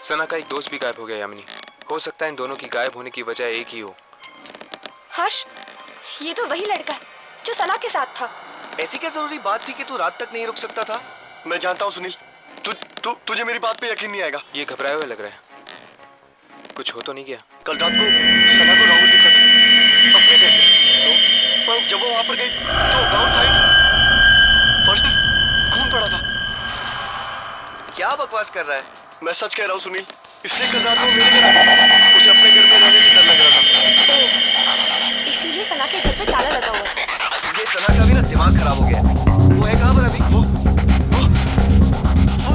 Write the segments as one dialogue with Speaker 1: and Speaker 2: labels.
Speaker 1: सना का एक दोस्त भी गायब हो गया यामिनी। हो सकता है इन दोनों की गायब होने की वजह एक ही हो।
Speaker 2: हर्ष, ये तो वही लड़का है जो सना के साथ था।
Speaker 3: ऐसी क्या जरूरी बात थी कि तू रात तक नहीं रुक सकता था? मैं जानता हूँ सुनील, तुझे मेरी बात पे यकीन नहीं आएगा।
Speaker 1: ये घबराए हुए लग रहा है। कुछ हो तो नहीं गया?
Speaker 3: कल रात को सना को राहुल दिखा था अपने घर से, पर जब वो वहां पर गई तो गाउन था ही नहीं, फर्श पर खून पड़ा था। क्या बकवास कर रहा है? मैं सच कह रहा हूँ सुनील, इसलिए कल रात को मेरे घर आई। उसे अपने घर में रहने से डर लग रहा था।
Speaker 2: इसीलिए सना के घर पे ताला लगा हुआ था।
Speaker 3: ये सना का भी ना दिमाग खराब हो गया। वो है कहाँ पर अभी? वो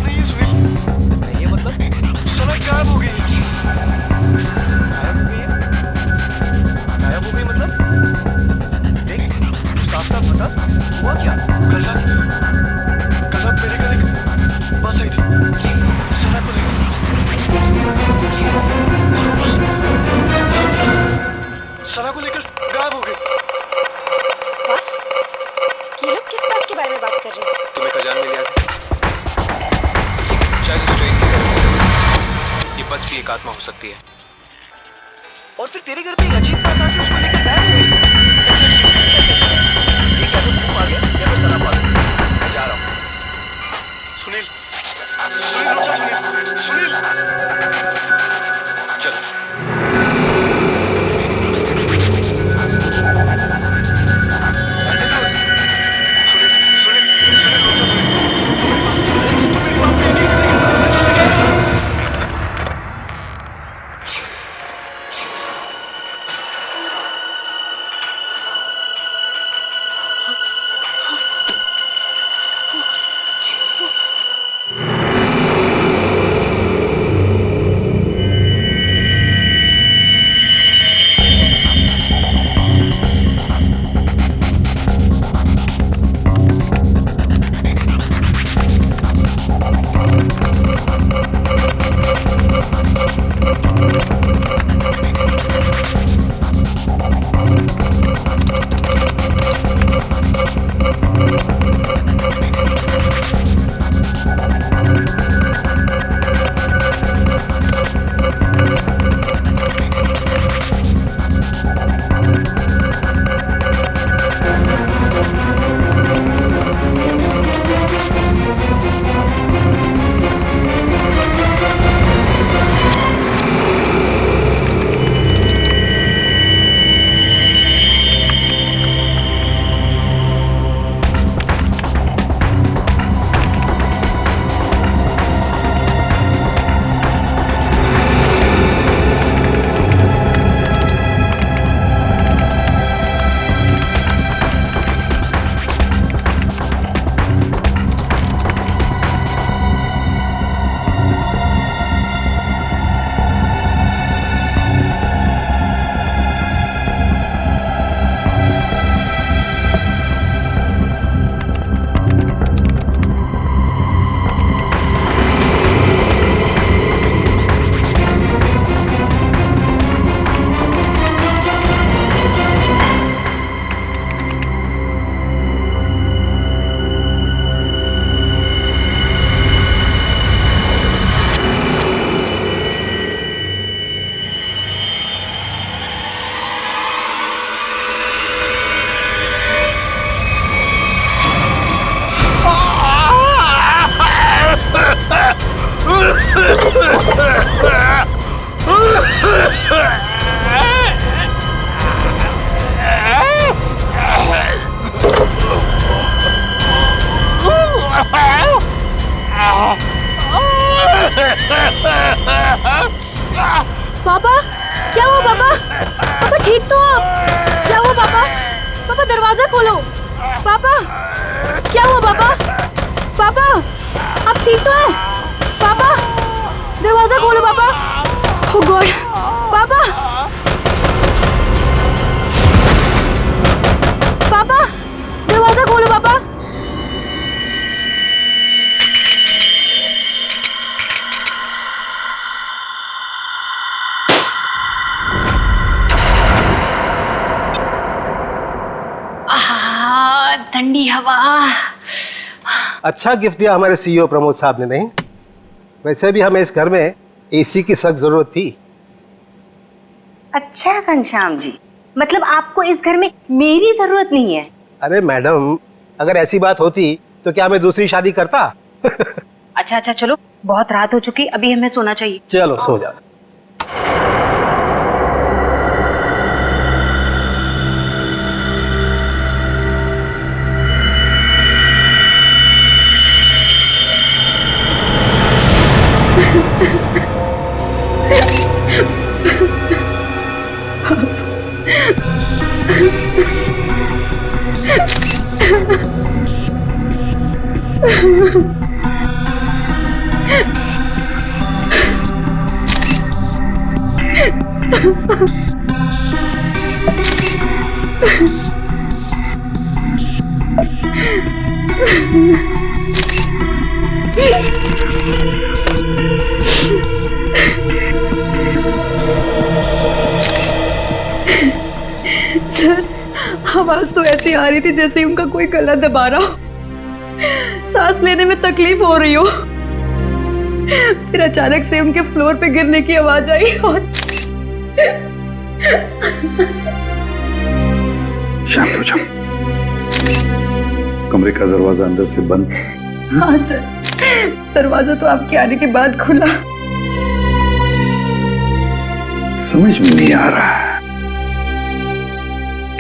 Speaker 3: नहीं है सुनील। नहीं है मतलब? सना गायब हो गई। गायब हो गई है? गायब हो गई मतलब? देख, तू साफ साफ बता, हुआ क्या? कल रात मेरे घर एक बस आई थी, सना को लेकर। सना को लेकर गायब हो गई।
Speaker 2: बस? ये लोग किस बस के बारे में बात कर रहे हैं?
Speaker 1: तुम्हें खजान में लिया था शायद। इस ट्रेन की तरह ये बस भी एक आत्मा हो सकती है।
Speaker 3: और फिर तेरे घर पे एक अजीब बस आके उसको लेकर गायब हो गई। ये क्या तो तू आ गया या तो सना आ गई। मैं जा रहा हूँ। सुनील, सुनील रुक जा। सुनील,
Speaker 1: चलो।
Speaker 2: पापा, क्या हुआ पापा? पापा ठीक तो हो? क्या हुआ पापा? पापा दरवाजा खोलो। पापा, क्या हुआ पापा? पापा, आप ठीक तो हैं? पापा, दरवाजा खोलो पापा। ओह गॉड, पापा, पापा, दरवाजा खोलो पापा।
Speaker 4: ठंडी हवा।
Speaker 5: अच्छा गिफ्ट दिया हमारे सीईओ प्रमोद साहब ने। नहीं, वैसे भी हमें इस घर में
Speaker 4: एसी की सख्त जरूरत थी।
Speaker 2: अच्छा घनश्याम जी, मतलब आपको इस घर में मेरी जरूरत नहीं है?
Speaker 4: अरे मैडम, अगर ऐसी बात होती तो क्या मैं दूसरी शादी करता?
Speaker 2: अच्छा अच्छा, चलो बहुत रात हो चुकी, अभी हमें सोना चाहिए।
Speaker 4: चलो सो जाओ।
Speaker 5: सर, आवाज तो ऐसी आ रही थी जैसे उनका कोई गला दबा रहा हो, सांस लेने में तकलीफ हो रही हो। फिर अचानक से उनके फ्लोर पे गिरने की आवाज आई और
Speaker 6: शांत हो जाओ। कमरे का दरवाजा अंदर से बंद।
Speaker 5: हाँ सर, दरवाजा तो आपके आने के बाद खुला।
Speaker 6: समझ में नहीं आ रहा,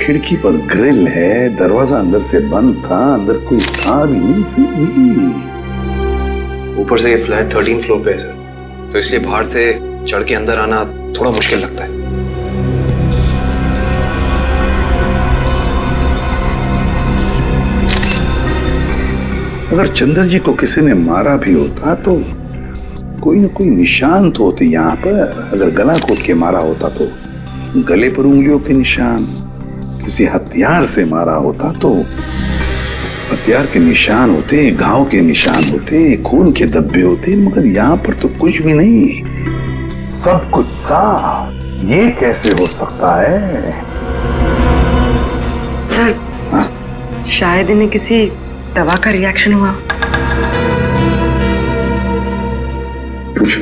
Speaker 6: खिड़की पर ग्रिल है, दरवाजा अंदर से बंद था, अंदर कोई था भी नहीं, फिर भी।
Speaker 3: ऊपर से ये फ्लैट 13 फ्लोर पे है सर, तो इसलिए बाहर से चढ़ के अंदर आना थोड़ा मुश्किल लगता है।
Speaker 6: अगर चंद्र जी को किसी ने मारा भी होता तो कोई न कोई निशान तो होते यहाँ पर। अगर गला घोट के मारा होता तो गले पर उंगलियों के निशान, किसी हथियार से मारा होता तो हथियार के निशान होते, घाव के निशान होते, खून के धब्बे होते, मगर यहाँ पर तो कुछ भी नहीं, सब कुछ साफ। ये कैसे हो सकता है?
Speaker 5: सर,
Speaker 6: हाँ?
Speaker 5: शायद इन्हें किसी दवा का रिएक्शन हुआ।
Speaker 6: पूछो।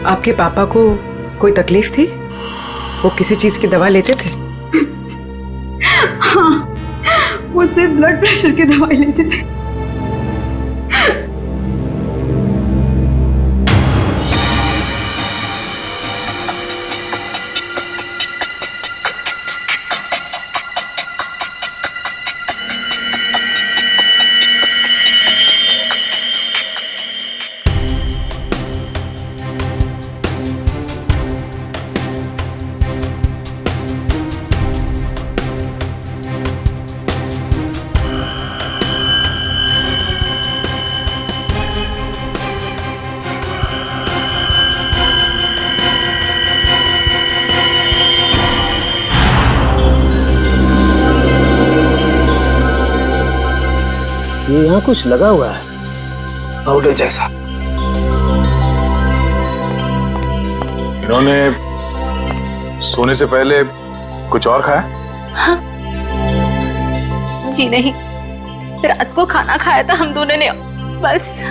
Speaker 5: आपके पापा को कोई तकलीफ थी? वो किसी चीज की दवा लेते थे? हाँ, वो सिर्फ ब्लड प्रेशर की दवाई लेते थे।
Speaker 4: ये यहाँ कुछ लगा हुआ है, पाउडर जैसा।
Speaker 7: इन्होंने सोने से पहले कुछ और खाया?
Speaker 2: हाँ। जी नहीं, रात को खाना खाया था हम दोनों ने, बस।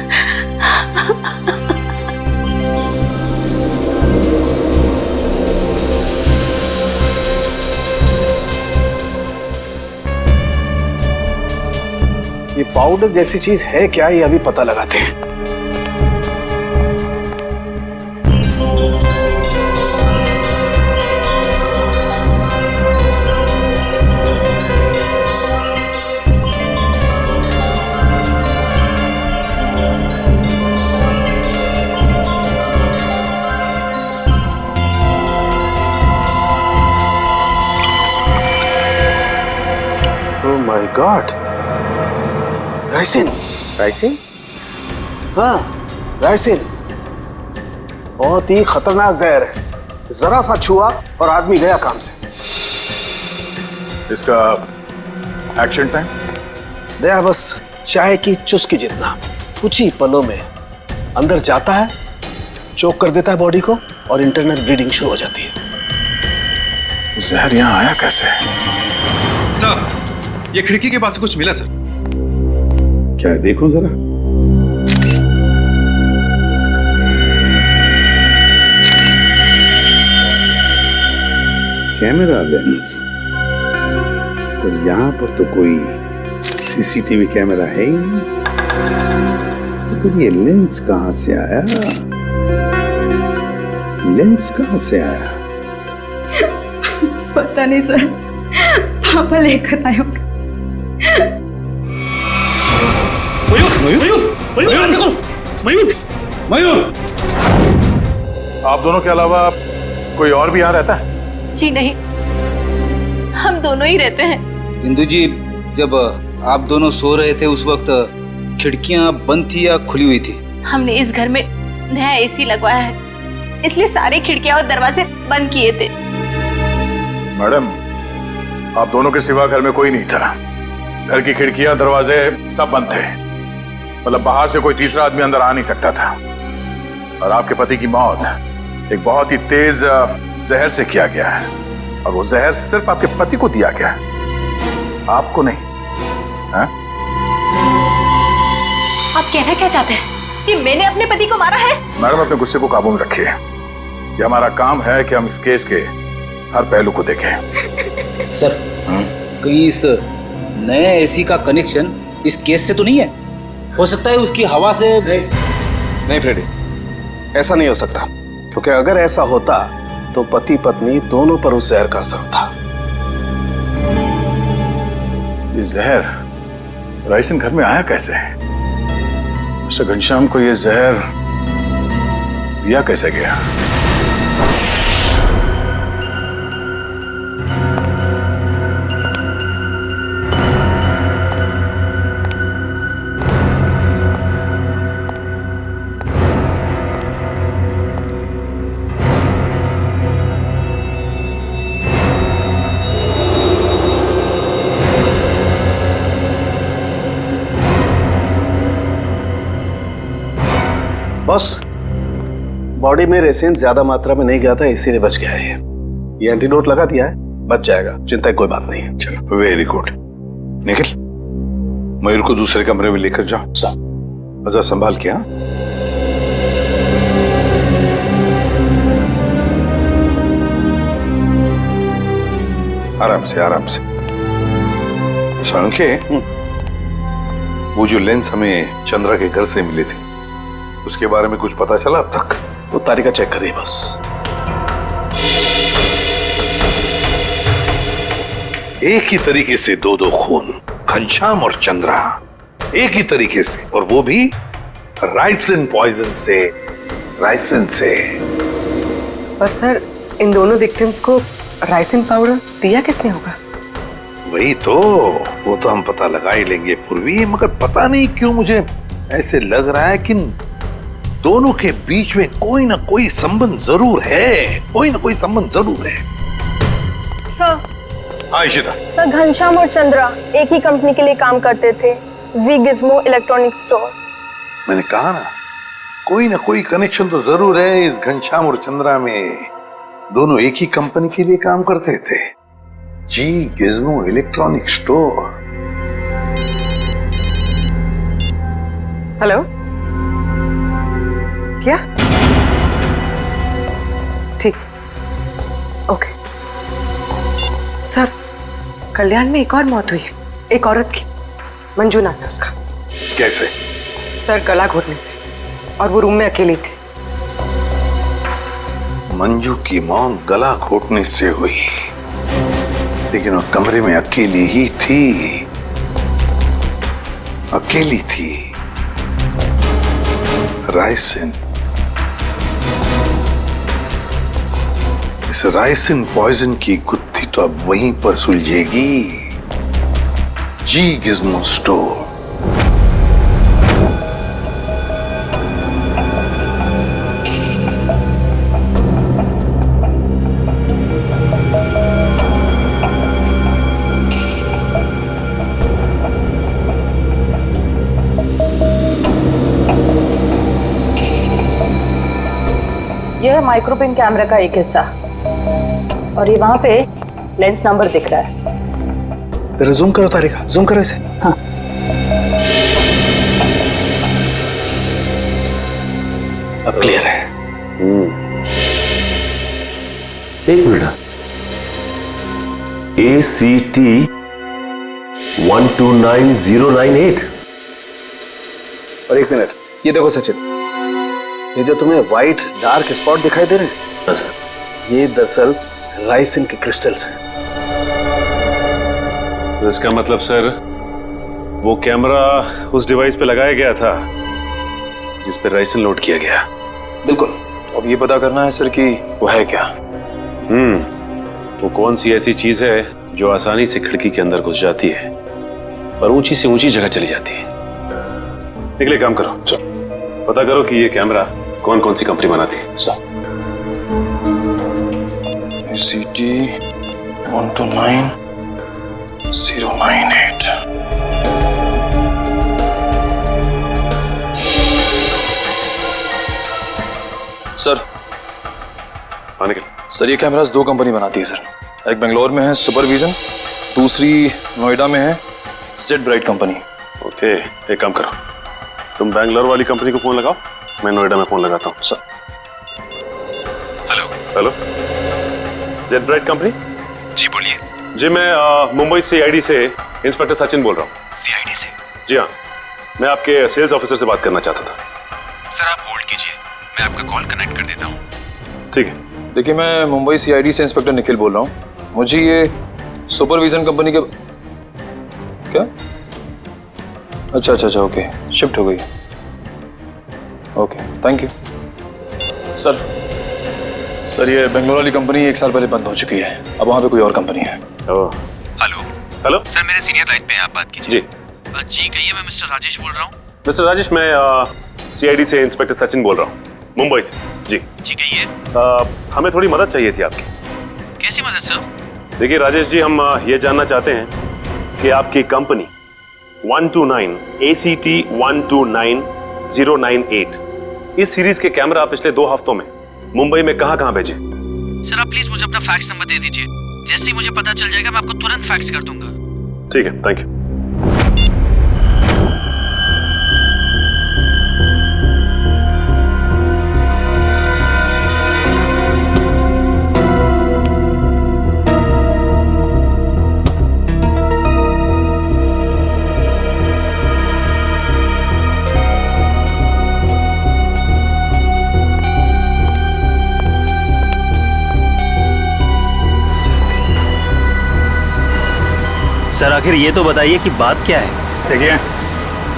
Speaker 4: ये पाउडर जैसी चीज है क्या, ये अभी पता लगाते हैं। Oh my God, ricin.
Speaker 3: Ricin?
Speaker 4: हाँ, राइसिन बहुत ही खतरनाक जहर है। जरा सा छुआ और आदमी गया काम से।
Speaker 7: इसका एक्शन टाइम?
Speaker 4: दया बस चाय की चुस्की जितना, कुछ ही पलों में अंदर जाता है, चोक कर देता है बॉडी को और इंटरनल ब्लीडिंग शुरू हो जाती है।
Speaker 7: जहर यहाँ आया कैसे?
Speaker 8: सर, ये खिड़की के पास से कुछ मिला सर।
Speaker 6: क्या है, देखो जरा। कैमरा लेंस, पर यहाँ पर तो कोई सीसीटीवी कैमरा है ही नहीं, तो फिर ये लेंस कहाँ से आया? लेंस कहाँ से आया?
Speaker 5: पता नहीं सर, पापा लेकर आए होंगे।
Speaker 6: मयूर,
Speaker 7: आप दोनों के अलावा कोई और भी यहाँ रहता है?
Speaker 2: जी नहीं, हम दोनों ही रहते हैं।
Speaker 9: इंदु जी, जब आप दोनों सो रहे थे उस वक्त खिड़कियां बंद थी या खुली हुई थी?
Speaker 2: हमने इस घर में नया एसी लगवाया है, इसलिए सारी खिड़कियां और दरवाजे बंद किए थे।
Speaker 7: मैडम, आप दोनों के सिवा घर में कोई नहीं था। घर की खिड़कियां दरवाजे सब बंद थे, मतलब बाहर से कोई तीसरा आदमी अंदर आ नहीं सकता था। और आपके पति की मौत एक बहुत ही तेज जहर से किया गया है, और वो जहर सिर्फ आपके पति को दिया गया है, आपको नहीं। हाँ?
Speaker 2: आप कहना क्या चाहते हैं कि मैंने अपने पति को मारा है?
Speaker 7: मैडम, अपने गुस्से को काबू में रखिए। ये हमारा काम है कि हम इस केस के हर पहलू को देखें।
Speaker 9: सर, कहीं इस नए एसी का कनेक्शन इस केस से तो नहीं है? हो सकता है उसकी हवा से।
Speaker 4: नहीं फ्रेडी, ऐसा नहीं हो सकता, क्योंकि अगर ऐसा होता तो पति पत्नी दोनों पर उस जहर का असर होता।
Speaker 7: ये जहर राइसन घर में आया कैसे? मिस्टर घनश्याम को ये जहर दिया कैसे गया?
Speaker 4: बॉस, बॉडी में रेसिन ज्यादा मात्रा में नहीं गया था, इसीलिए बच गया है। ये एंटीडोट लगा दिया है, बच जाएगा, चिंता की कोई बात नहीं है।
Speaker 6: चलो, वेरी गुड। निखिल, मयूर को दूसरे कमरे में लेकर जाओ। अच्छा, संभाल के। हाँ, आराम से आराम से। सांके, वो जो लेंस हमें चंद्रा के घर से मिले थे, उसके बारे में कुछ पता चला अब तक?
Speaker 4: वो तारिका चेक करिए बस।
Speaker 6: एक ही तरीके से दो खून, घनश्याम और चंद्रा, एक ही तरीके से, और वो भी राइसिन पॉइजन से। राइसिन से।
Speaker 10: पर सर, इन दोनों विक्टिम्स को राइसिन पाउडर दिया किसने होगा?
Speaker 6: वही तो, वो तो हम पता लगा ही लेंगे पूर्वी, मगर पता नहीं क्यों मुझे ऐसे लग रहा है कि दोनों के बीच में कोई ना कोई संबंध जरूर है, कोई ना कोई संबंध जरूर है।
Speaker 11: सर।
Speaker 6: हाँ इशिता।
Speaker 11: सर, घनश्याम और चंद्रा एक ही कंपनी के लिए काम करते थे, जी गिज्मो इलेक्ट्रॉनिक स्टोर।
Speaker 6: मैंने कहा ना, कोई ना कोई कनेक्शन तो जरूर है इस घनश्याम और चंद्रा में। दोनों एक ही कंपनी के लिए काम करते थे, जी गिज्मो इलेक्ट्रॉनिक स्टोर।
Speaker 10: हेलो, क्या? ठीक, ओके। सर, कल्याण में एक और मौत हुई है, एक औरत की, मंजू नाम है उसका।
Speaker 6: कैसे?
Speaker 10: सर, गला घोटने से, और वो रूम में अकेली थी।
Speaker 6: मंजू की मौत गला घोटने से हुई, लेकिन वो कमरे में अकेली ही थी, अकेली थी। राइसिन, इस राइसिन पॉइजन की गुत्थी तो अब वहीं पर सुलझेगी, जी गिज्मो स्टोर।
Speaker 5: यह है माइक्रोपिन कैमरा का एक हिस्सा, और ये वहां पे लेंस नंबर दिख रहा है।
Speaker 4: जरा जूम करो तारिका, जूम करो इसे।
Speaker 5: हाँ।
Speaker 4: अब क्लियर है।
Speaker 12: एक मिनट, ACT 129098।
Speaker 4: और एक मिनट, ये देखो सचिन, ये जो तुम्हें व्हाइट डार्क स्पॉट दिखाई दे रहे हैं, ये दरअसल राइसिन के क्रिस्टल्स हैं।
Speaker 12: तो इसका मतलब सर, वो कैमरा उस डिवाइस पे लगाया गया था जिस पे राइसिन लोड किया गया।
Speaker 3: बिल्कुल। अब ये पता करना है सर कि वो है क्या।
Speaker 12: वो कौन सी ऐसी चीज है जो आसानी से खिड़की के अंदर घुस जाती है और ऊंची से ऊंची जगह चली जाती है। निकले, काम करो, पता करो कि ये कैमरा कौन कौन सी कंपनी बनाती है।
Speaker 3: ACT 129098। सर, सर ये कैमरास 2 कंपनी बनाती है सर। एक बेंगलोर में है सुपरविजन, दूसरी नोएडा में है जेड ब्राइट कंपनी।
Speaker 12: ओके, एक काम करो, तुम बैंगलोर वाली कंपनी को फोन लगाओ, मैं नोएडा में फोन लगाता हूँ।
Speaker 3: Sir.
Speaker 12: Hello, Z bright company?
Speaker 8: जी बोलिए।
Speaker 12: जी, मैं मुंबई CID से इंस्पेक्टर सचिन बोल रहा हूँ।
Speaker 8: CID से?
Speaker 12: जी हाँ, मैं आपके सेल्स ऑफिसर से बात करना चाहता था।
Speaker 8: सर आप होल्ड कीजिए, मैं आपका कॉल कनेक्ट कर देता हूँ।
Speaker 12: ठीक है।
Speaker 3: देखिए, मैं मुंबई CID से इंस्पेक्टर निखिल बोल रहा हूँ। मुझे ये सुपरविजन कंपनी के क्या? अच्छा, ओके, शिफ्ट हो गई। Okay, thank you. सर ये बेंगलोर वाली कंपनी 1 साल पहले बंद हो चुकी है, अब वहाँ पे कोई और कंपनी है।
Speaker 8: हेलो सर, मेरे सीनियर लाइन पे हैं, आप बात कीजिए।
Speaker 12: जी
Speaker 8: कहिए, मैं मिस्टर राजेश बोल रहा हूँ।
Speaker 12: मिस्टर राजेश, मैं CID से इंस्पेक्टर सचिन बोल रहा हूँ, मुंबई से। जी
Speaker 8: कहिए।
Speaker 12: हमें थोड़ी मदद चाहिए थी आपकी।
Speaker 8: कैसी मदद सर?
Speaker 12: देखिए राजेश जी, हम ये जानना चाहते हैं कि आपकी कंपनी 129 ACT 129098 इस सीरीज के कैमरा पिछले 2 हफ्तों में मुंबई में कहां भेजे?
Speaker 8: सर आप प्लीज मुझे अपना फैक्स नंबर दे दीजिए, जैसे ही मुझे पता चल जाएगा मैं आपको तुरंत फैक्स कर दूंगा।
Speaker 12: ठीक है, थैंक यू।
Speaker 13: सर आखिर ये तो बताइए कि बात क्या है?
Speaker 7: देखिए,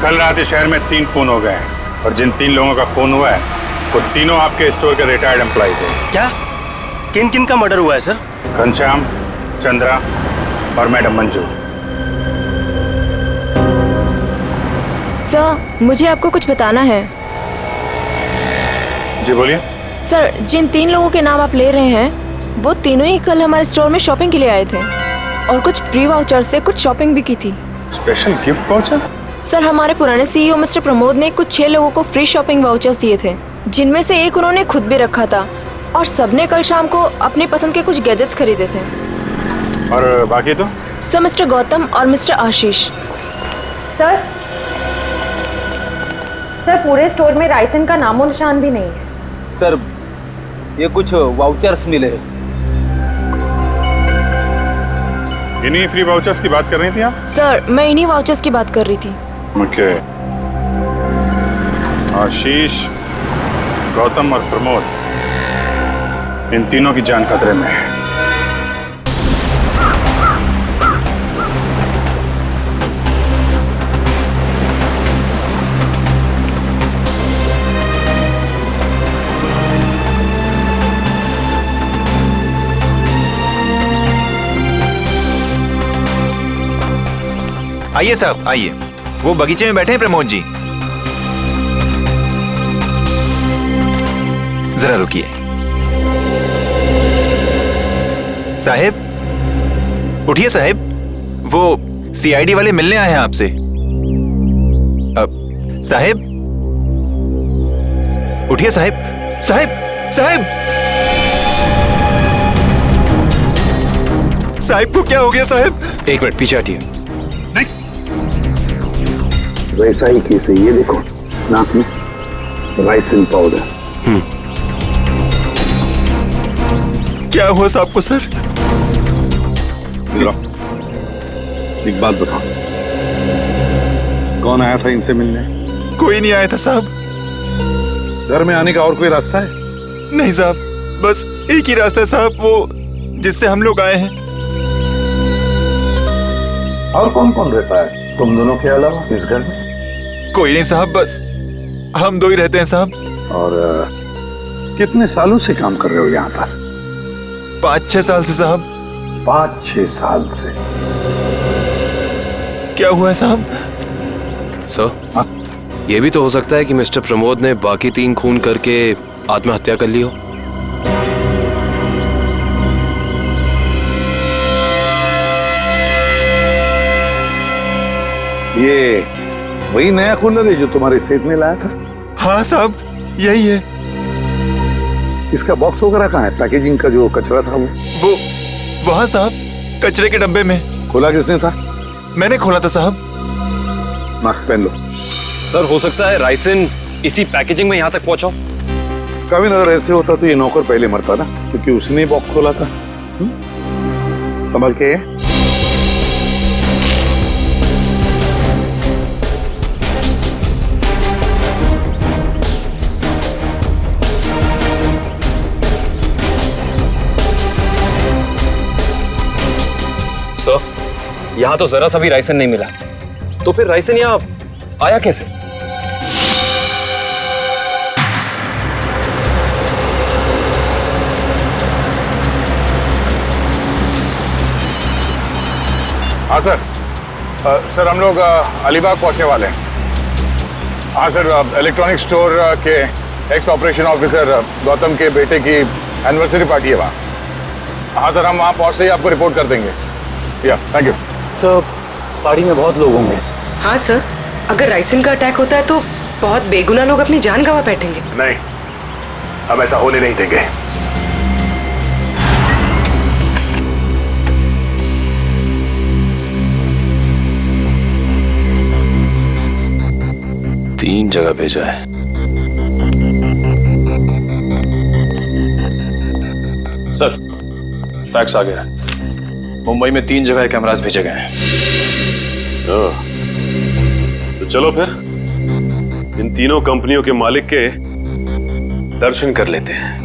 Speaker 7: कल रात इस शहर में 3 खून हो गए हैं और जिन 3 लोगों का खून हुआ है वो तीनों आपके स्टोर के रिटायर्ड एम्प्लॉय थे।
Speaker 13: क्या? किन किन का मर्डर हुआ है सर?
Speaker 7: घनश्याम, चंद्रा और मैडम मंजू।
Speaker 2: सर मुझे आपको कुछ बताना है।
Speaker 7: जी बोलिए।
Speaker 2: सर जिन 3 लोगों के नाम आप ले रहे हैं वो तीनों ही कल हमारे स्टोर में शॉपिंग के लिए आए थे और कुछ फ्री वाउचर से कुछ शॉपिंग भी की थी।
Speaker 7: Special gift voucher?
Speaker 2: सर हमारे पुराने CEO मिस्टर प्रमोद ने कुछ 6 लोगों को फ्री शॉपिंग वाउचर्स दिए थे, जिनमें से एक उन्होंने खुद भी रखा था और सबने कल शाम को अपनी पसंद के कुछ गैजेट्स खरीदे थे।
Speaker 7: और बाकी तो?
Speaker 2: सर मिस्टर गौतम और मिस्टर आशीष।
Speaker 11: सर पूरे स्टोर में राइसन का नामो निशान भी नहीं है।
Speaker 9: सर ये कुछ वाउचर्स मिले।
Speaker 7: इन्हीं फ्री वाउचर्स की बात कर रही थी आप?
Speaker 2: सर मैं इन्हीं वाउचर्स की बात कर रही थी।
Speaker 7: ओके। आशीष, गौतम और प्रमोद, इन तीनों की जान खतरे में है।
Speaker 8: आइए साहब आइए, वो बगीचे में बैठे हैं प्रमोद जी। जरा रुकिए। साहेब उठिए साहेब, वो CID वाले मिलने आए हैं आपसे। साहेब उठिए साहेब। साहेब साहेब साहेब को क्या हो गया साहेब?
Speaker 3: एक मिनट पीछे हटिए।
Speaker 6: वैसा ही केस है, ये देखो नाक में राइसिन पाउडर।
Speaker 8: क्या हुआ साहब को सर?
Speaker 6: इधर आओ। एक बात बताओ, कौन आया था इनसे मिलने?
Speaker 8: कोई नहीं आया था साहब।
Speaker 6: घर में आने का और कोई रास्ता है?
Speaker 8: नहीं साहब, बस एक ही रास्ता है साहब, वो जिससे हम लोग आए हैं।
Speaker 6: और कौन कौन रहता है तुम दोनों के अलावा इस घर में?
Speaker 8: कोई नहीं साहब, बस हम दो ही रहते हैं साहब।
Speaker 6: और कितने सालों से काम कर रहे हो यहाँ पर?
Speaker 8: 5-6 साल से साहब।
Speaker 6: 5-6 साल से?
Speaker 8: क्या हुआ है साहब?
Speaker 14: सर, ये भी तो हो सकता है कि मिस्टर प्रमोद ने बाकी 3 खून करके आत्महत्या कर ली हो।
Speaker 6: ये वही नया कूलर है जो तुम्हारे सेठ ने लाया था?
Speaker 8: हाँ साहब, यही है।
Speaker 6: इसका बॉक्स वगैरह कहाँ है? पैकेजिंग का जो कचरा था वो
Speaker 8: वहाँ साहब, कचरे के डब्बे में।
Speaker 6: खोला किसने था?
Speaker 8: मैंने खोला था साहब।
Speaker 6: मास्क पहन लो।
Speaker 14: सर, हो सकता है राइसन इसी पैकेजिंग में यहाँ तक पहुंचा।
Speaker 6: कभी अगर ऐसे होता तो ये नौकर पहले मरता ना, क्योंकि उसने बॉक्स खोला था। संभल के।
Speaker 14: सर, यहाँ तो जरा सा भी राइसन नहीं मिला, तो फिर राइसन यहाँ आया कैसे?
Speaker 7: हाँ सर। सर हम लोग अलीबाग पहुंचने वाले हैं। हाँ सर, इलेक्ट्रॉनिक स्टोर के एक्स ऑपरेशन ऑफिसर गौतम के बेटे की एनिवर्सरी पार्टी है वहाँ। हाँ सर, हम वहाँ पहुँचते ही आपको रिपोर्ट कर देंगे। या थैंक यू
Speaker 13: सर। पार्टी में बहुत लोग होंगे।
Speaker 10: हाँ सर, अगर राइसन का अटैक होता है तो बहुत बेगुनाह लोग अपनी जान गंवा बैठेंगे।
Speaker 7: नहीं, हम ऐसा होने नहीं देंगे।
Speaker 14: तीन जगह भेजा है।
Speaker 12: सर, फैक्स आ गया। मुंबई में 3 जगह कैमरास भेजे गए हैं। तो चलो फिर इन तीनों कंपनियों के मालिक के दर्शन कर लेते हैं।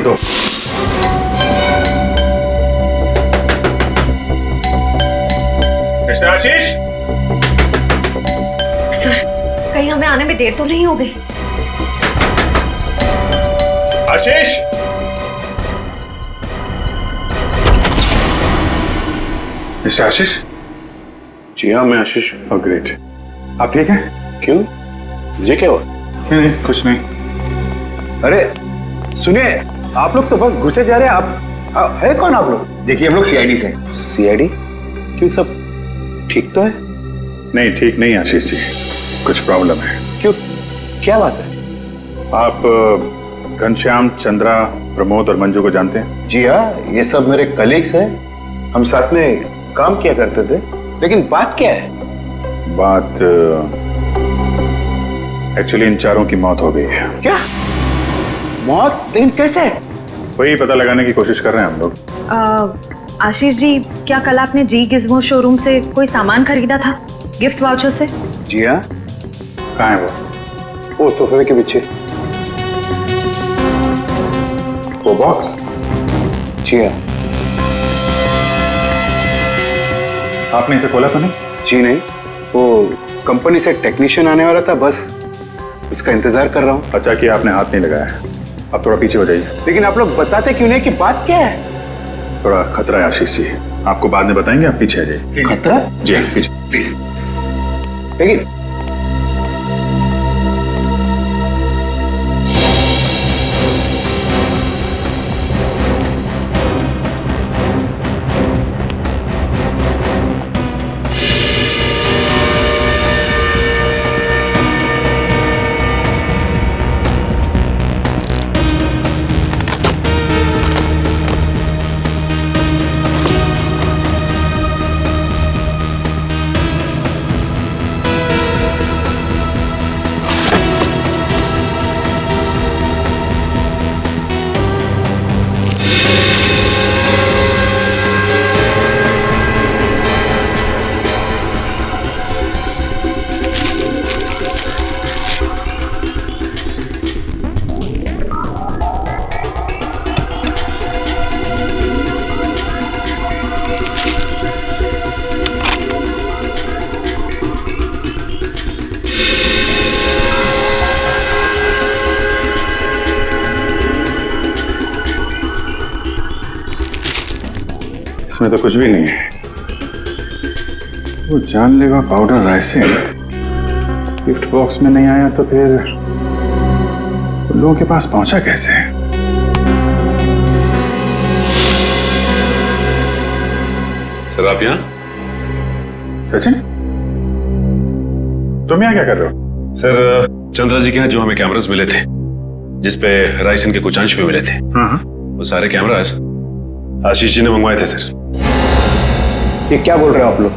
Speaker 7: तो मिस्टर आशीष,
Speaker 2: सर, कहीं हमें आने में देर तो नहीं हो गई?
Speaker 7: आशीष, मिस्टर आशीष।
Speaker 6: जी हाँ, मैं आशीष।
Speaker 7: Oh great. आप ठीक हैं?
Speaker 6: क्यों, मुझे क्या हुआ?
Speaker 7: नहीं, कुछ नहीं।
Speaker 4: अरे सुनिए, आप लोग तो बस घुसे जा रहे हैं। आप है कौन आप लोग?
Speaker 13: देखिए, हम लोग सीआईडी से।
Speaker 4: सीआईडी? क्यों, सब ठीक तो है?
Speaker 7: नहीं, ठीक नहीं आशीष जी, कुछ प्रॉब्लम है।
Speaker 4: क्यों, क्या बात है?
Speaker 7: आप घनश्याम, चंद्रा, प्रमोद और मंजू को जानते हैं?
Speaker 4: जी हाँ, ये सब मेरे कलीग्स हैं। हम साथ में काम किया करते थे। लेकिन बात क्या है?
Speaker 7: बात एक्चुअली इन चारों की मौत हो गई है।
Speaker 4: क्या मौत? लेकिन कैसे?
Speaker 7: वही पता लगाने की कोशिश कर रहे हैं हम लोग।
Speaker 5: आशीष जी, क्या कल आपने जी गिज़्मो शोरूम से कोई सामान खरीदा था गिफ्ट वाउचर से?
Speaker 4: जी हाँ।
Speaker 7: कहाँ है
Speaker 4: वो सोफे के पीछे।
Speaker 7: वो बॉक्स?
Speaker 4: जी हाँ।
Speaker 7: आपने इसे खोला तो नहीं?
Speaker 4: जी नहीं, वो कंपनी से टेक्नीशियन आने वाला था, बस उसका इंतजार कर रहा हूँ।
Speaker 7: अच्छा कि आपने हाथ नहीं लगाया है। आप थोड़ा पीछे हो जाइए।
Speaker 4: लेकिन आप लोग बताते क्यों नहीं कि बात क्या है?
Speaker 7: थोड़ा खतरा है आशीष जी, आपको बाद में बताएंगे, आप पीछे आ जाइए।
Speaker 4: खतरा?
Speaker 7: जी पीछे प्लीज।
Speaker 4: लेकिन
Speaker 7: इसमें तो कुछ भी नहीं है। वो जानलेवा पाउडर राइसिन गिफ्ट बॉक्स में नहीं आया तो फिर वो लोगों के पास पहुंचा कैसे?
Speaker 12: सर आप यहाँ?
Speaker 7: सचिन, तुम यहाँ क्या कर रहे हो?
Speaker 12: सर चंद्रा जी के यहाँ जो हमें कैमरास मिले थे जिसपे राइसिन के कुछ अंश भी मिले थे, वो सारे कैमरास आशीष जी ने मंगवाए थे सर।
Speaker 4: ये क्या बोल रहे हो आप लोग?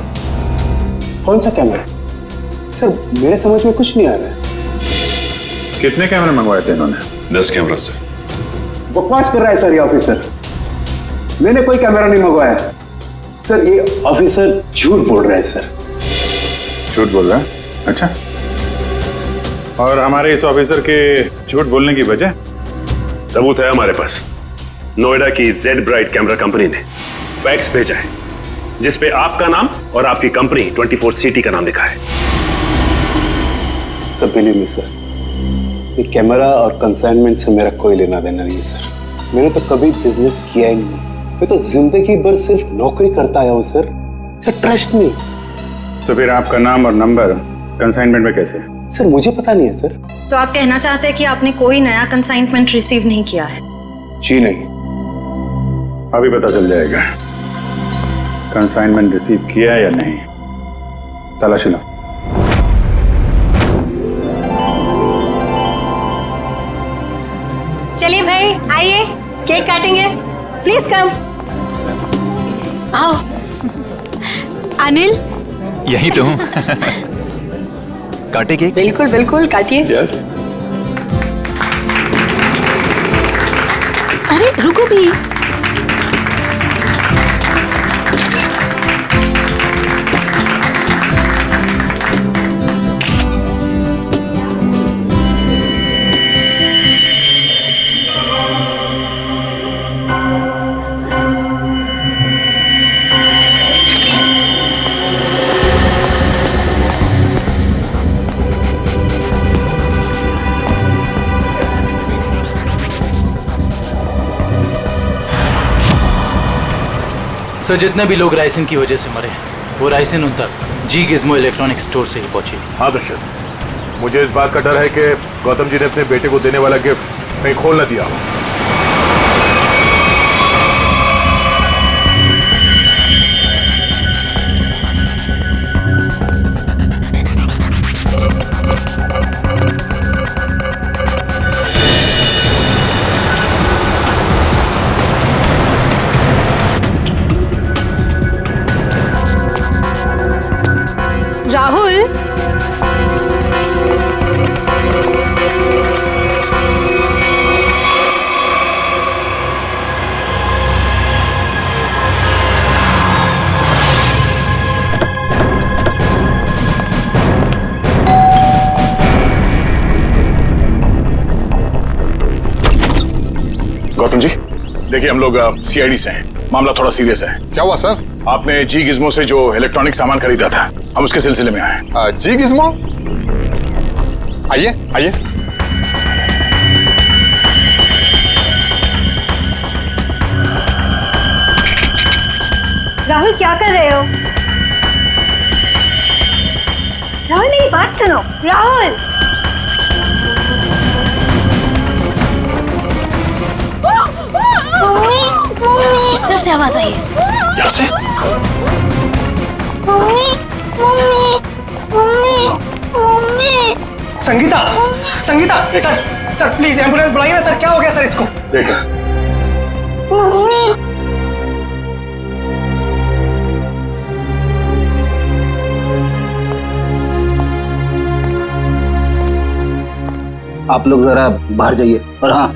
Speaker 4: कौन सा कैमरा? सर मेरे समझ में कुछ नहीं आ रहा है।
Speaker 7: कितने कैमरे मंगवाए थे इन्होंने?
Speaker 12: 10 कैमरा सर।
Speaker 4: बकवास कर रहा है सर ये ऑफिसर। मैंने कोई कैमरा नहीं मंगवाया। सर ये ऑफिसर झूठ बोल रहा है सर।
Speaker 7: झूठ बोल रहा है? अच्छा, और हमारे इस ऑफिसर के झूठ बोलने की वजह?
Speaker 12: सबूत है हमारे पास। नोएडा की जेड ब्राइट कैमरा कंपनी ने फैक्स भेजा है जिसपे आपका नाम और आपकी कंपनी 24 सिटी का नाम लिखा है।
Speaker 4: सर बिलीव मी सर, ये कैमरा और कंसाइनमेंट से मेरा कोई लेना देना नहीं सर। मैंने तो कभी बिजनेस किया ही नहीं। मैं तो जिंदगी भर सिर्फ नौकरी करता आया हूँ सर। Sir trust me.
Speaker 7: तो फिर आपका नाम और नंबर कंसाइनमेंट में कैसे?
Speaker 4: सर मुझे पता नहीं है सर।
Speaker 2: तो आप कहना चाहते हैं कि आपने कोई नया कंसाइनमेंट रिसीव नहीं किया है?
Speaker 4: जी नहीं।
Speaker 7: अभी पता चल जाएगा कंसाइनमेंट रिसीव किया या नहीं। तलाशी लो।
Speaker 2: चलिए भाई आइए, केक काटेंगे। Please come. आओ। अनिल,
Speaker 8: यही तो हूँ। काटे केक?
Speaker 2: बिल्कुल बिल्कुल काटिए।
Speaker 7: यस।
Speaker 2: अरे रुको भी।
Speaker 13: सर जितने भी लोग राइसिन की वजह से मरे वो राइसिन उन तक जी गिज्मो इलेक्ट्रॉनिक स्टोर से ही पहुंची थी।
Speaker 7: हाँ दर्शन, मुझे इस बात का डर है कि गौतम जी ने अपने बेटे को देने वाला गिफ्ट कहीं खोल न दिया।
Speaker 2: राहुल,
Speaker 7: गौतम जी देखिए, हम लोग सीआईडी से हैं। मामला थोड़ा सीरियस है।
Speaker 15: क्या हुआ सर?
Speaker 7: आपने जी गिज्मो से जो इलेक्ट्रॉनिक सामान खरीदा था, हम उसके सिलसिले में आए।
Speaker 15: जी गिज्मो? आइए आइए।
Speaker 2: राहुल क्या कर रहे हो? राहुल मेरी बात सुनो। राहुल, इस तरफ से आवाज आई है।
Speaker 7: यहाँ से?
Speaker 3: Sangeeta, Sangeeta, sir please ambulance बुलाइए ना सर। क्या हो गया सर इसको?
Speaker 7: देखो
Speaker 9: आप लोग जरा बाहर जाइए और हाँ,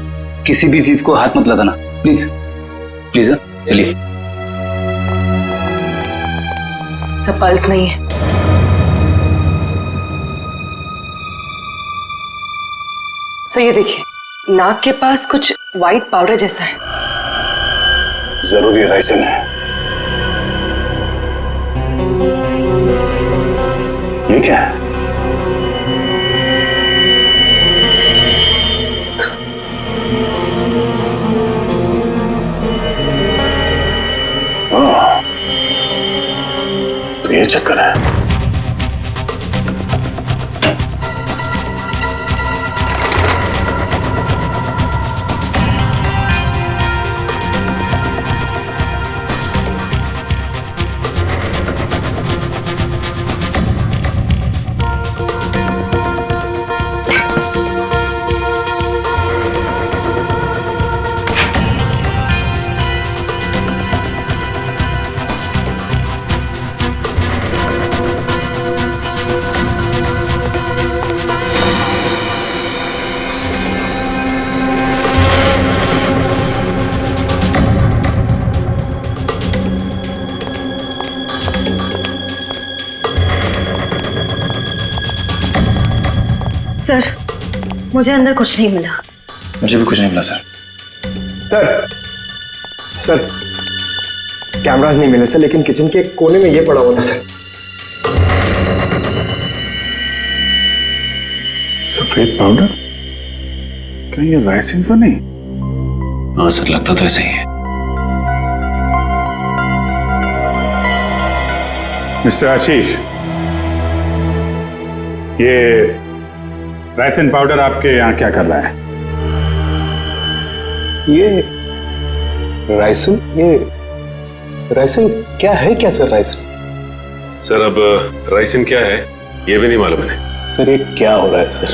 Speaker 9: किसी भी चीज को हाथ मत लगाना प्लीज प्लीज। चलिए।
Speaker 10: सब पल्स नहीं है। सर ये देखिए, नाक के पास कुछ वाइट पाउडर जैसा है।
Speaker 4: जरूरी राइसिन है। ये क्या है? चक्कर है।
Speaker 10: सर, मुझे अंदर कुछ नहीं मिला।
Speaker 3: मुझे भी कुछ नहीं मिला सर।
Speaker 15: सर कैमरास नहीं मिले सर, लेकिन किचन के कोने में ये पड़ा हुआ था सर।
Speaker 7: सफेद पाउडर? कहीं ये राइसिन तो नहीं?
Speaker 12: हाँ सर, लगता तो ऐसा ही है।
Speaker 7: मिस्टर आशीष, ये राइसिन पाउडर आपके यहाँ क्या कर रहा है?
Speaker 4: ये राइसिन क्या है? क्या सर राइसिन?
Speaker 12: सर अब राइसिन क्या है ये भी नहीं मालूम है।
Speaker 4: सर ये क्या हो रहा है सर?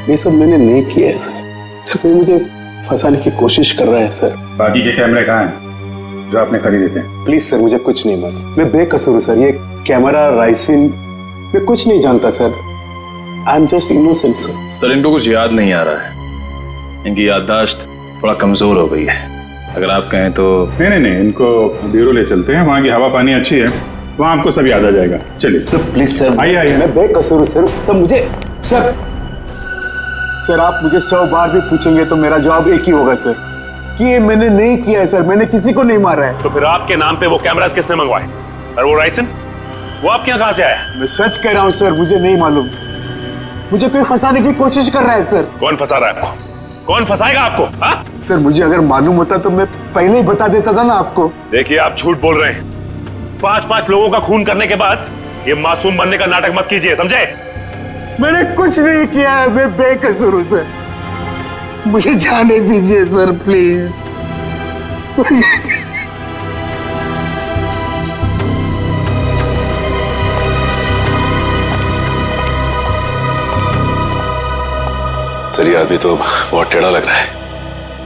Speaker 4: ये सब मैंने नहीं किया है सर। कोई मुझे फंसाने की कोशिश कर रहा है सर।
Speaker 7: बाकी के कैमरे कहाँ हैं जो आपने खरीदे थे?
Speaker 4: प्लीज सर, मुझे कुछ नहीं मालूम। मैं बेकसूर हूँ सर। ये कैमरा, राइसिन, मैं कुछ नहीं जानता sir. I am just innocent sir.
Speaker 12: Sir इनको कुछ याद नहीं आ रहा है, इनकी याददाश्त थोड़ा कमजोर हो गई है। अगर आप कहें तो।
Speaker 7: नहीं, इनको ब्यूरो ले चलते हैं, वहाँ की हवा पानी अच्छी है, वहाँ आपको सब याद आ जाएगा। चलिए
Speaker 4: सर प्लीज सर।
Speaker 7: आइए।
Speaker 4: मैं बेकसूर हूँ सर। सर मुझे सर आप मुझे 100 बार भी पूछेंगे तो मेरा जवाब एक ही होगा सर, कि ये मैंने नहीं किया है सर। मैंने किसी को नहीं मारा है।
Speaker 12: तो फिर आपके नाम पे वो कैमरास किसने मंगवाए? और वो राइसिन वो आपके यहाँ कहाँ से आया?
Speaker 4: मैं सच कह रहा हूँ सर, मुझे नहीं मालूम। मुझे कोई फंसाने की कोशिश कर रहा है सर।
Speaker 12: कौन फंसा रहा है आपको? कौन फंसाएगा आपको? हाँ?
Speaker 4: सर मुझे अगर मालूम होता तो मैं पहले ही बता देता था ना आपको।
Speaker 12: देखिए आप झूठ बोल रहे हैं। 5 लोगों का खून करने के बाद ये मासूम बनने का नाटक मत कीजिए, समझे?
Speaker 4: मैंने कुछ नहीं किया है, मैं बेकसूर हूं सर। मुझे जाने दीजिए सर प्लीज।
Speaker 12: सर ये आदमी तो बहुत टेढ़ा लग रहा है,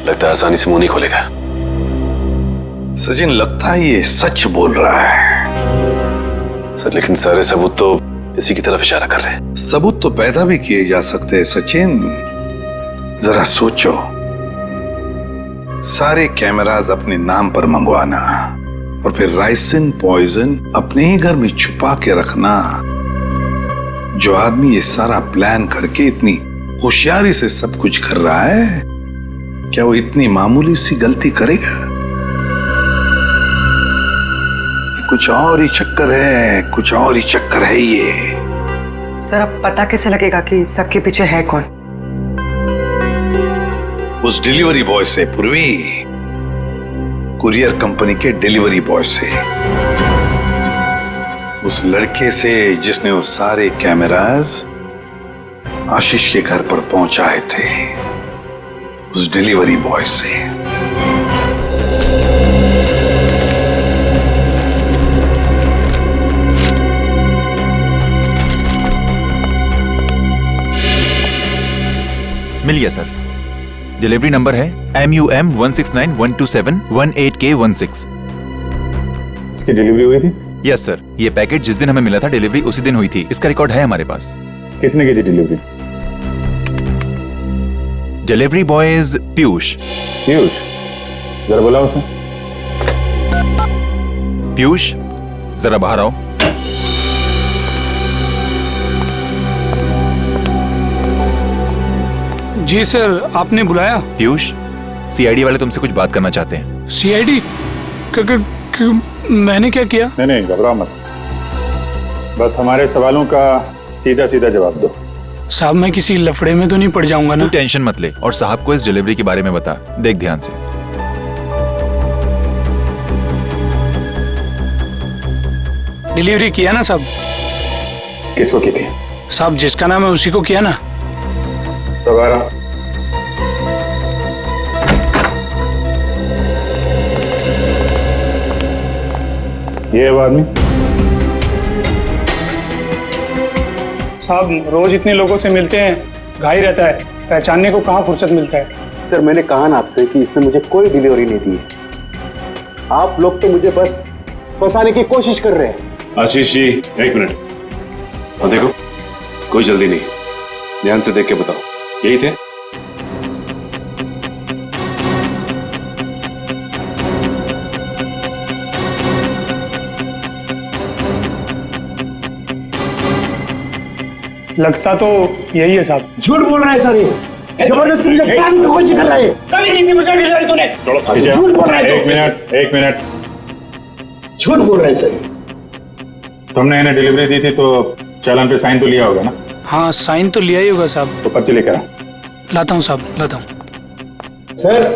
Speaker 12: लगता है आसानी से मुंह नहीं खोलेगा।
Speaker 6: सचिन, लगता है ये सच बोल रहा है।
Speaker 12: सर लेकिन सारे सबूत तो इसी की तरफ इशारा कर रहे हैं।
Speaker 6: सबूत तो पैदा भी किए जा सकते हैं सचिन। जरा सोचो, सारे कैमरास अपने नाम पर मंगवाना और फिर राइसिन पॉइजन अपने ही घर में छुपा के रखना। जो आदमी ये सारा प्लान करके इतनी होशियारी से सब कुछ कर रहा है, क्या वो इतनी मामूली सी गलती करेगा? कुछ और ही चक्कर है, कुछ और ही चक्कर है ये।
Speaker 10: सर अब पता कैसे लगेगा कि सबके पीछे है कौन?
Speaker 6: उस डिलीवरी बॉय से पूर्वी, कुरियर कंपनी के डिलीवरी बॉय से, उस लड़के से जिसने वो सारे कैमरास आशीष के घर पर पहुंचाए थे, उस डिलीवरी बॉय से।
Speaker 8: मिल गया सर। डिलीवरी नंबर है MUM 169127128K16।
Speaker 7: इसकी डिलीवरी हुई थी?
Speaker 8: Yes sir. ये पैकेट जिस दिन हमें मिला था डिलीवरी उसी दिन हुई थी। इसका रिकॉर्ड है हमारे पास।
Speaker 7: किसने की थी delivery?
Speaker 8: Delivery boys Piyush.
Speaker 7: Piyush, जरा बुलाओ उसे।
Speaker 8: पीयूष जरा बाहर आओ।
Speaker 16: जी सर, आपने बुलाया?
Speaker 8: पीयूष, CID वाले तुमसे कुछ बात करना चाहते हैं।
Speaker 16: CID? मैंने क्या किया?
Speaker 7: नहीं, घबराओ मत, बस हमारे सवालों का सीधा सीधा जवाब दो।
Speaker 16: साहब मैं किसी लफड़े में तो नहीं पड़ जाऊंगा ना?
Speaker 8: तू टेंशन मत ले और साहब को इस डिलीवरी के बारे में बता। देख ध्यान से।
Speaker 16: डिलीवरी किया ना साहब।
Speaker 6: किसको की थी?
Speaker 16: साहब जिसका नाम है उसी को किया ना।
Speaker 6: सवारा ये है वो आदमी।
Speaker 16: साहब रोज इतने लोगों से मिलते हैं, घाई रहता है, पहचानने को कहाँ फुर्सत मिलता है।
Speaker 4: सर मैंने कहा ना आपसे कि इसने मुझे कोई डिलीवरी नहीं दी है। आप लोग तो मुझे बस फंसाने की कोशिश कर रहे हैं।
Speaker 12: आशीष जी, एक मिनट। और देखो, कोई जल्दी नहीं, ध्यान से देख के बताओ, यही थे?
Speaker 16: लगता तो यही है साहब।
Speaker 15: झूठ बोल रहा है सर, ये जबरदस्ती मुझे काम की कोशिश कर रहा है। कभी नहीं दी मुझे डिलीवरी तूने। झूठ बोल रहा है।
Speaker 6: एक मिनट।
Speaker 15: झूठ बोल रहा है सर।
Speaker 6: तुमने इन्हें डिलीवरी दी थी तो चालान पे साइन तो लिया होगा ना?
Speaker 16: हाँ साइन तो लिया ही होगा साहब।
Speaker 6: तो पर्ची लेकर आओ।
Speaker 16: लाता हूँ साहब, लाता हूँ।
Speaker 15: सर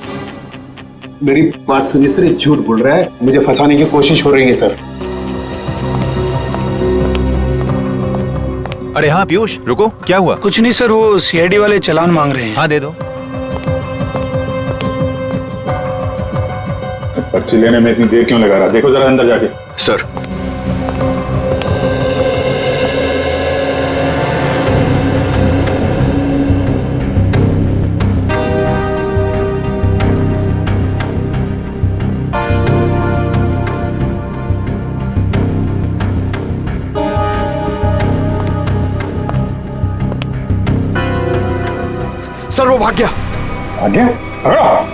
Speaker 15: मेरी बात सुनिए सर, ये झूठ बोल रहा है, मुझे फंसाने की कोशिश हो रही है सर।
Speaker 8: अरे हाँ पीयूष, रुको, क्या हुआ?
Speaker 16: कुछ नहीं सर, वो सीआईडी वाले चालान मांग रहे हैं।
Speaker 8: हाँ दे दो।
Speaker 6: पर्ची लेने में इतनी देर क्यों लगा रहा? देखो जरा अंदर जाके।
Speaker 8: सर
Speaker 15: सर वो भाग गया।
Speaker 6: भाग गया? पकड़ो।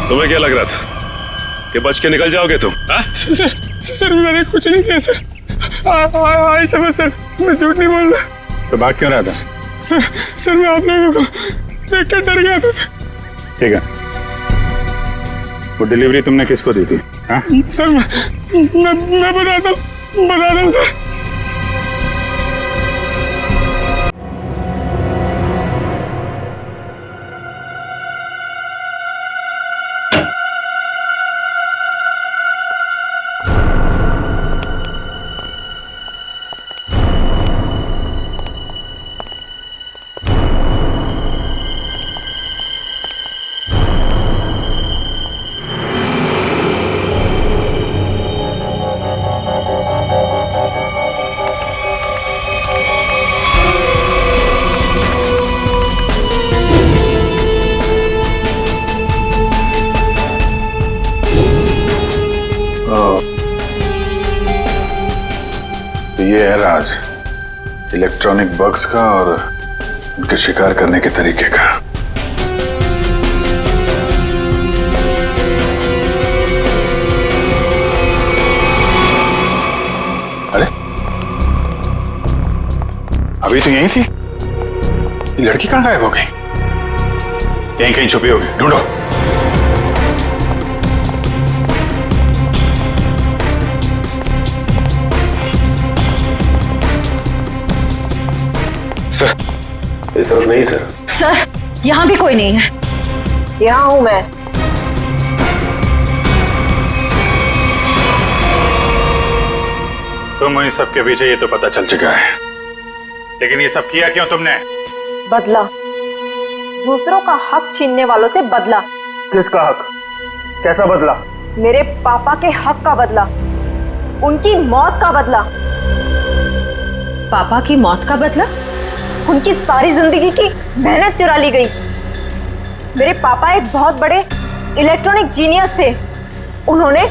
Speaker 12: तुम्हें क्या लग रहा था कि बच के निकल जाओगे तुम?
Speaker 16: सर मैंने कुछ नहीं किया सर। आई समझ सर, मैं झूठ नहीं बोल रहा।
Speaker 6: तो भाग क्यों रहा था?
Speaker 16: सर मैं आप लोगों को देख कर डर गया था सर।
Speaker 6: ठीक है, वो डिलीवरी तुमने किसको दी थी? हाँ?
Speaker 16: सर मैं बताता हूँ सर।
Speaker 7: ये है राज इलेक्ट्रॉनिक बग्स का और उनके शिकार करने के तरीके का। अरे अभी तो यहीं थी, ये लड़की कहां गायब हो गई? यहीं कहीं छुपी होगी, ढूंढो।
Speaker 12: सर इस तरफ नहीं सर।
Speaker 2: सर यहाँ भी कोई नहीं है। यहाँ हूँ मैं।
Speaker 6: तुम इन सब के पीछे, ये तो पता चल चुका है, लेकिन ये सब किया क्यों तुमने?
Speaker 2: बदला, दूसरों का हक छीनने वालों से बदला।
Speaker 15: किसका हक? कैसा बदला?
Speaker 2: मेरे पापा के हक का बदला, उनकी मौत का बदला। पापा की मौत का बदला? उनकी सारी जिंदगी की मेहनत चुरा ली गई। मेरे पापा एक बहुत बड़े इलेक्ट्रॉनिक जीनियस थे। उन्होंने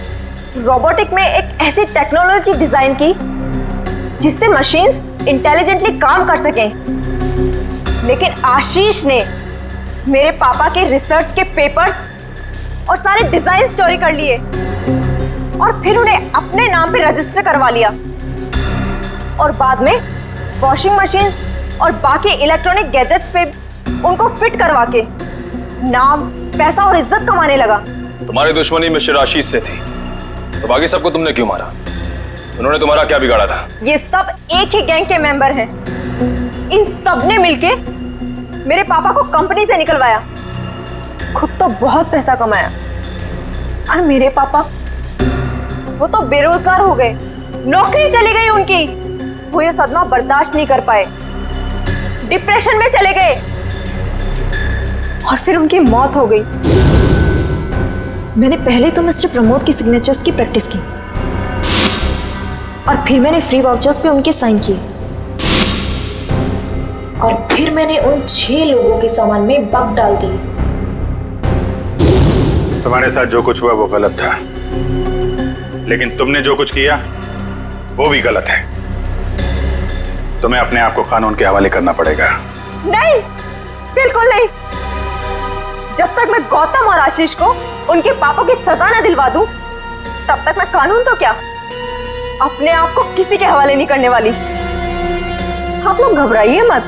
Speaker 2: रोबोटिक में एक ऐसी टेक्नोलॉजी डिजाइन की जिससे मशीन्स इंटेलिजेंटली काम कर सकें। लेकिन आशीष ने मेरे पापा के रिसर्च के पेपर्स और सारे डिजाइन चोरी कर लिए और फिर उन्हें अपने नाम पे रजिस्टर करवा लिया और बाद में
Speaker 11: वॉशिंग मशीन्स और बाकी इलेक्ट्रॉनिक गैजेट्स पे उनको फिट करवा के नाम, पैसा और इज्जत कमाने लगा।
Speaker 14: तुम्हारी दुश्मनी मिस्टर आशीष से थी, तो बाकी सबको तुमने क्यों मारा? उन्होंने तुम्हारा क्या बिगाड़ा था?
Speaker 11: ये सब एक ही गैंग के मेंबर हैं। इन सब ने मिलके मेरे पापा को कंपनी से निकलवाया। खुद तो बहुत पैसा कमाया, पर मेरे पापा वो तो बेरोजगार हो गए, नौकरी चली गई उनकी। वो ये सदमा बर्दाश्त नहीं कर पाए, डिप्रेशन में चले गए और फिर उनकी मौत हो गई। मैंने पहले तो मिस्टर प्रमोद की सिग्नेचर्स की प्रैक्टिस की और फिर मैंने फ्री वाउचर्स पे उनके साइन किए और फिर मैंने उन 6 लोगों के सामान में बग डाल दी।
Speaker 7: तुम्हारे साथ जो कुछ हुआ वो गलत था, लेकिन तुमने जो कुछ किया वो भी गलत है। तुम्हें अपने आप को कानून के हवाले करना पड़ेगा।
Speaker 11: नहीं, बिल्कुल नहीं। जब तक मैं गौतम और आशीष को उनके पापों की सजा न दिलवा दूं, तब तक मैं कानून तो क्या, अपने आप को किसी के हवाले नहीं करने वाली। आप लोग घबराइए मत,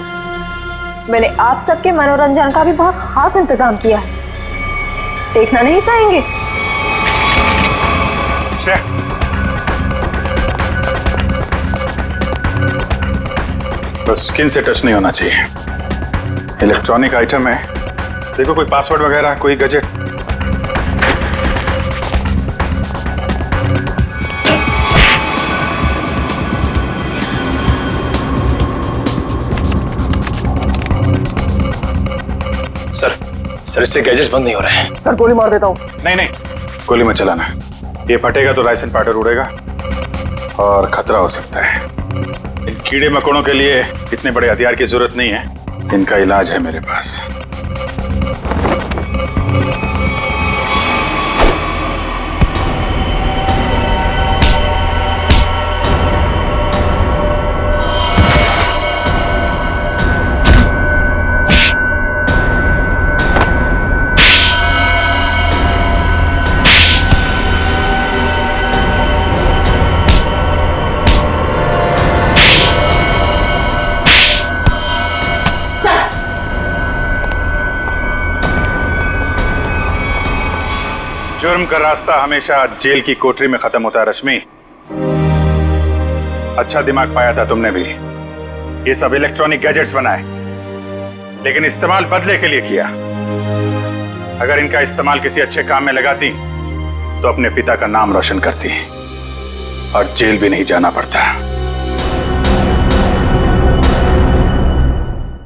Speaker 11: मैंने आप सबके मनोरंजन का भी बहुत खास इंतजाम किया है। देखना नहीं चाहेंगे?
Speaker 7: बस स्किन से टच नहीं होना चाहिए। इलेक्ट्रॉनिक आइटम है, देखो कोई पासवर्ड वगैरह, कोई गैजेट।
Speaker 14: सर इससे गैजेट्स बंद नहीं हो रहे हैं।
Speaker 3: सर गोली मार देता हूँ।
Speaker 7: नहीं नहीं, गोली मत चलाना। ये फटेगा तो राइसन पाउडर उड़ेगा और खतरा हो सकता है। इन कीड़े मकोड़ों के लिए इतने बड़े हथियार की जरूरत नहीं है, इनका इलाज है मेरे पास। जुर्म का रास्ता हमेशा जेल की कोठरी में खत्म होता है रश्मि। अच्छा दिमाग पाया था तुमने भी। ये सब इलेक्ट्रॉनिक गैजेट्स बनाए, लेकिन इस्तेमाल बदले के लिए किया। अगर इनका इस्तेमाल किसी अच्छे काम में लगाती तो अपने पिता का नाम रोशन करती और जेल भी नहीं जाना पड़ता।